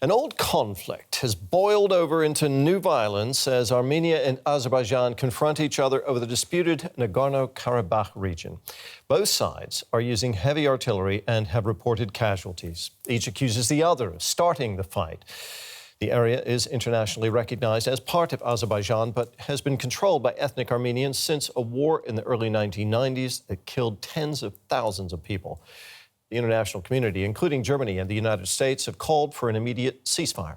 An old conflict has boiled over into new violence as Armenia and Azerbaijan confront each other over the disputed Nagorno-Karabakh region. Both sides are using heavy artillery and have reported casualties. Each accuses the other of starting the fight. The area is internationally recognized as part of Azerbaijan, but has been controlled by ethnic Armenians since a war in the early 1990s that killed tens of thousands of people. The international community, including Germany and the United States, have called for an immediate ceasefire.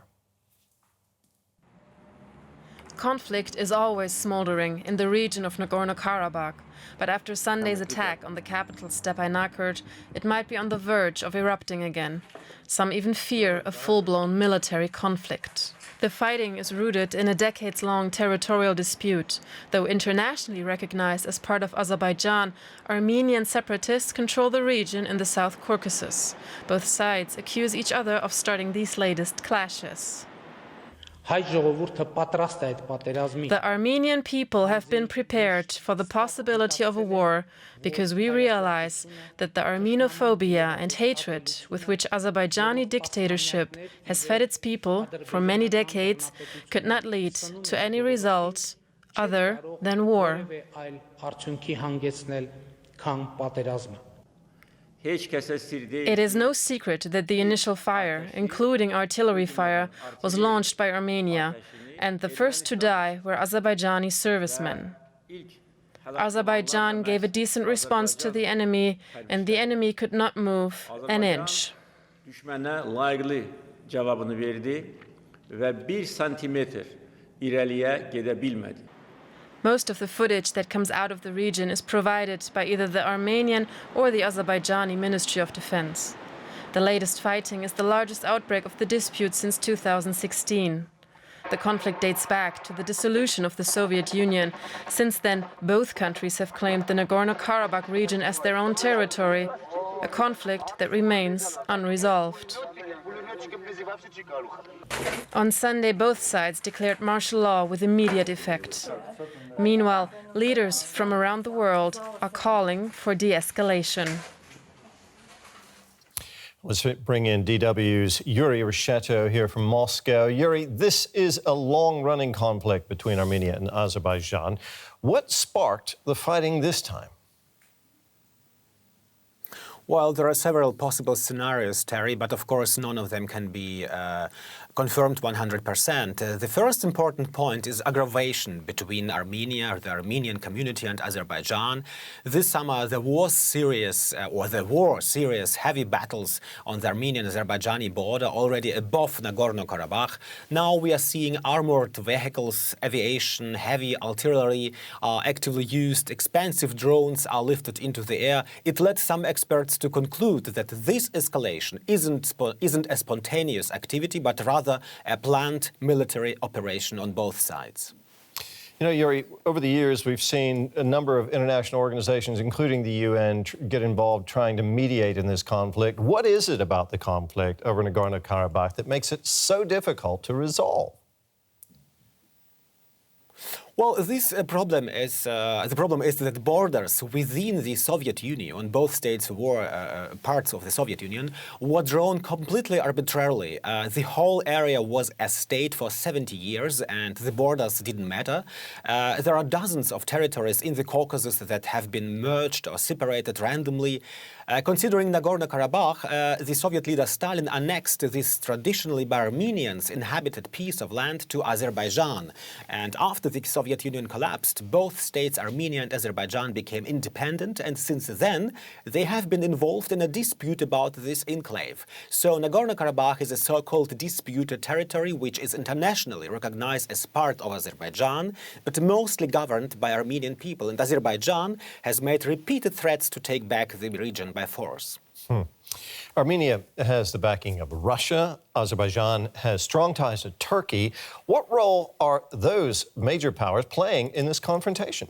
Conflict is always smoldering in the region of Nagorno-Karabakh, but after Sunday's attack on the capital Stepanyan, it might be on the verge of erupting again. Some even fear a full-blown military conflict. The fighting is rooted in a decades-long territorial dispute. Though internationally recognized as part of Azerbaijan, Armenian separatists control the region in the South Caucasus. Both sides accuse each other of starting these latest clashes. The Armenian people have been prepared for the possibility of a war because we realize that the Armenophobia and hatred with which Azerbaijani dictatorship has fed its people for many decades could not lead to any result other than war. It is no secret that the initial fire, including artillery fire, was launched by Armenia, and the first to die were Azerbaijani servicemen. Azerbaijan gave a decent response to the enemy, and the enemy could not move an inch. Most of the footage that comes out of the region is provided by either the Armenian or the Azerbaijani Ministry of Defense. The latest fighting is the largest outbreak of the dispute since 2016. The conflict dates back to the dissolution of the Soviet Union. Since then, both countries have claimed the Nagorno-Karabakh region as their own territory, a conflict that remains unresolved. On Sunday, both sides declared martial law with immediate effect. Meanwhile, leaders from around the world are calling for de-escalation. Let's bring in DW's Yuri Resheto here from Moscow. Yuri, this is a long-running conflict between Armenia and Azerbaijan. What sparked the fighting this time? Well, there are several possible scenarios, Terry, but of course none of them can be confirmed 100%. The first important point is aggravation between Armenia, the Armenian community, and Azerbaijan. This summer there were serious heavy battles on the Armenian-Azerbaijani border already above Nagorno-Karabakh. Now we are seeing armored vehicles, aviation, heavy artillery are actively used, expensive drones are lifted into the air. It led some experts to conclude that this escalation isn't a spontaneous activity, but rather a planned military operation on both sides. You know, Yuri, over the years, we've seen a number of international organizations, including the UN, get involved trying to mediate in this conflict. What is it about the conflict over Nagorno-Karabakh that makes it so difficult to resolve? Well, the problem is that borders within the Soviet Union, both states were parts of the Soviet Union, were drawn completely arbitrarily. The whole area was a state for 70 years, and the borders didn't matter. There are dozens of territories in the Caucasus that have been merged or separated randomly. Considering Nagorno-Karabakh, the Soviet leader Stalin annexed this traditionally by Armenians inhabited piece of land to Azerbaijan. And after the Soviet Union collapsed, both states, Armenia and Azerbaijan, became independent, and since then they have been involved in a dispute about this enclave. So Nagorno-Karabakh is a so-called disputed territory which is internationally recognized as part of Azerbaijan, but mostly governed by Armenian people, and Azerbaijan has made repeated threats to take back the region by force. Armenia has the backing of Russia. Azerbaijan has strong ties to Turkey. What role are those major powers playing in this confrontation?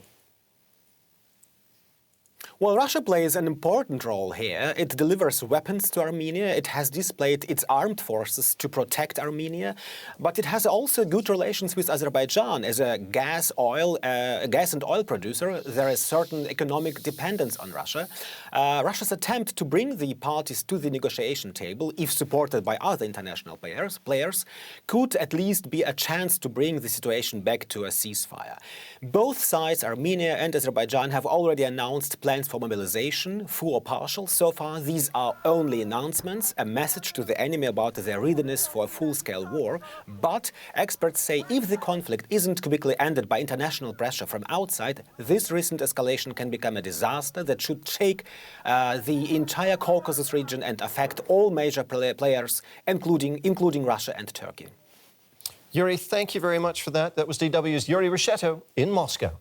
Well, Russia plays an important role here. It delivers weapons to Armenia. It has displayed its armed forces to protect Armenia. But it has also good relations with Azerbaijan. As a gas and oil producer, there is certain economic dependence on Russia. Russia's attempt to bring the parties to the negotiation table, if supported by other international players, could at least be a chance to bring the situation back to a ceasefire. Both sides, Armenia and Azerbaijan, have already announced plans for mobilization, full or partial. So far, these are only announcements, a message to the enemy about their readiness for a full-scale war. But experts say if the conflict isn't quickly ended by international pressure from outside, this recent escalation can become a disaster that should shake the entire Caucasus region and affect all major players, including Russia and Turkey. Yuri, thank you very much for that. That was DW's Yuri Rishetto in Moscow.